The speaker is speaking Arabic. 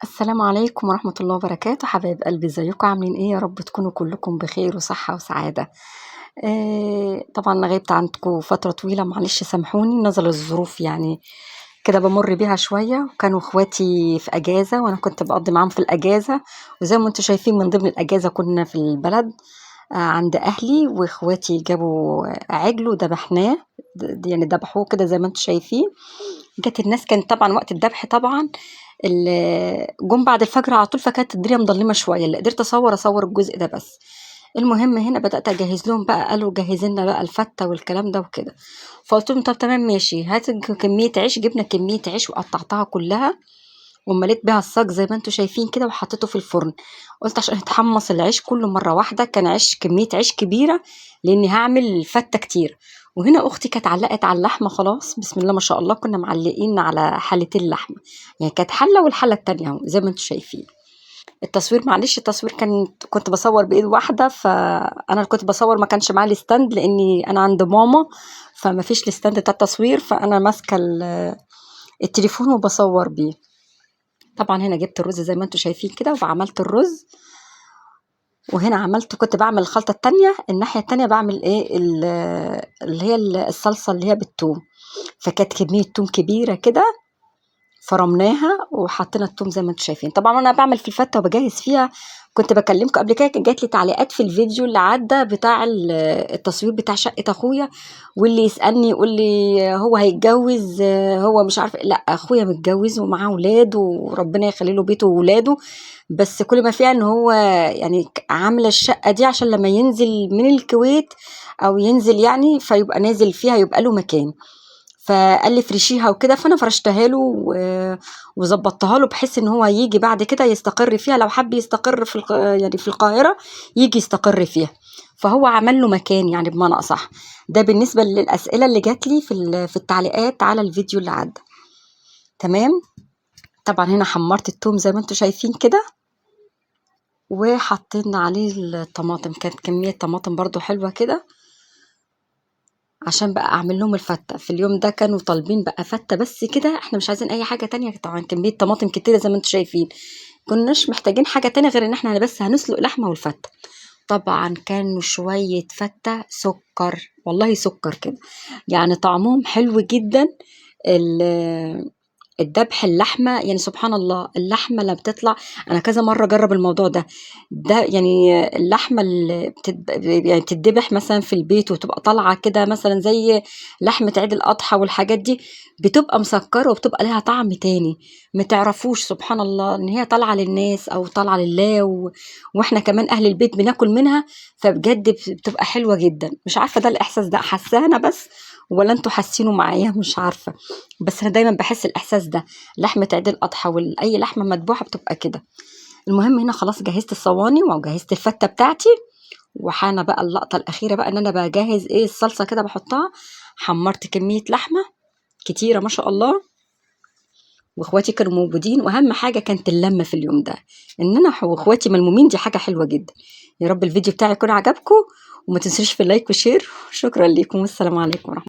السلام عليكم ورحمة الله وبركاته، حبايب قلبي، ازيكم عاملين ايه؟ يا رب تكونوا كلكم بخير وصحة وسعادة. طبعا انا غِبت عنكم فترة طويلة، معلش سامحوني، نظرا للظروف يعني كده بامُر بيها شوية، وكانوا اخواتي في أجازة وأنا كنت باقضّي معاهم في الأجازة، وزي ما أنتم شايفين من ضمن الأجازة كنا في البلد عند أهلي، واخواتي جابوا عِجل وذبحناه، يعني ذبحوه كده زي ما أنتم شايفين. جات الناس، كان طبعًا وقت الذبح طبعًا جُم بعد الفجر على طول، فكانت الدنيا مضلِّمة شوية، اللي قدرت أصوّر الجزء ده بس. المهم هنا بدأت أجهّز لهم بقى، قالوا جهّزي لنا بقى الفتة والكلام ده وكده، فقُلت لهم: "طَب تمام ماشي، هات كمية عيش." جِبنا كمية عيش وقطّعتها كلّها ومليت بيها الصاج زي ما أنتم شايفين كده وحطيته في الفرن. قُلت عشان يتحمّص العيش كلّه مرّة واحدة، كان كمية عيش كبيرة لإني هاعمل فتة كتير. وهنا أختي كانت علّقت على اللحمة خلاص، بسم الله ما شاء الله، كنا معلّقين على حلتين لحمة، يعني كانت حلة والحلة التانية أهو زي ما أنتم شايفين. التصوير معلش، التصوير كنت باصوّر بإيد واحدة، فأنا اللي كنت باصوّر، ما كانش معايا الstand لإني أنا عند ماما، فما فيش الstand بتاع التصوير، فأنا ماسكة التليفون وباصوّر بيه. طبعًا هنا جِبت الرز زي ما أنتم شايفين كده وعملت الرز، وهنا كنت باعمل الخلطة التانية، الناحية التانية باعمل إيه، اللي هي الصلصة اللي هي بالتوم، فكانت كمية توم كبيرة كده فرمناها وحطينا التوم زي ما أنتم شايفين. طبعًا وأنا باعمل في الفتة وباجهّز فيها كنت باكلمكم قبل كده، كان جات لي تعليقات في الفيديو اللي عدّى بتاع التصوير بتاع شقة أخويا، واللي يسألني يقول لي هو هيتجوّز، هو مش عارفة، لأ أخويا متجوّز ومعاه ولاد وربنا يخلّي له بيته وولاده، بس كل ما فيها إن هو يعني عاملة الشقة دي عشان لمّا ينزل من الكويت أو ينزل يعني فيبقى نازل فيها يبقى له مكان. فقال لي افرشيها وكده، فأنا فرشتها له وضبّطتها له بحيث إن هو ييجي بعد كده يستقر فيها، لو حَب يستقر يعني في القاهرة ييجي يستقر فيها، فهو عمل له مكان يعني بمعنى أصح. ده بالنسبة للأسئلة اللي جات لي في التعليقات على الفيديو اللي عدّى. تمام. طبعًا هنا حمّرت التوم زي ما أنتم شايفين كده، وحطينا عليه الطماطم، كانت كمية طماطم برضه حلوة كده عشان بقى أعمل لهم الفتة. في اليوم ده كانوا طالبين بقى فتة بس كده، إحنا مش عايزين أي حاجة تانية، طبعًا كمية طماطم كتيرة زي ما أنتم شايفين، كناش محتاجين حاجة تانية غير إن إحنا بس هنسلق لحمة والفتة. طبعًا كانوا شوية فتة سُكّر، والله سُكّر كده، يعني طعمهم حلو جدًا. الدبح اللحمة يعني سبحان الله، اللحمة لمّا بتطلع، أنا كذا مرّة أجرّب الموضوع ده، يعني اللحمة اللي يعني بتتدبح مثلًا في البيت وتبقى طالعة كده مثلًا زي لحمة عيد الأضحى والحاجات دي، بتبقى مسكّرة وبتبقى ليها طعم تاني، ما تعرفوش سبحان الله إن هي طالعة للناس أو طالعة لله، وإحنا كمان أهل البيت بناكل منها، فبجد بتبقى حلوة جدًا. مش عارفة ده الإحساس ده حاسّاه أنا بس والّا أنتم حاسّينه معايا، مش عارفة. بس أنا دايمًا باحس الإحساس ده، لحمة عيد الأضحى أي لحمة مدبوحة بتبقى كده. المهم هنا خلاص جهّزت الصواني وجهّزت الفتة بتاعتي، وحان بقى اللقطة الأخيرة بقى إن أنا باجهّز إيه، الصلصة كده باحطها. حمّرت كمية لحمة كتيرة ما شاء الله، واخواتي كانوا موجودين، وأهم حاجة كانت اللمة في اليوم ده، إن أنا واخواتي ملمومين، دي حاجة حلوة جدًا. يا رب الفيديو بتاعي يكون عجبكم، وما تنسوش في اللايك وشير، شكرًا ليكم والسلام عليكم ورحمة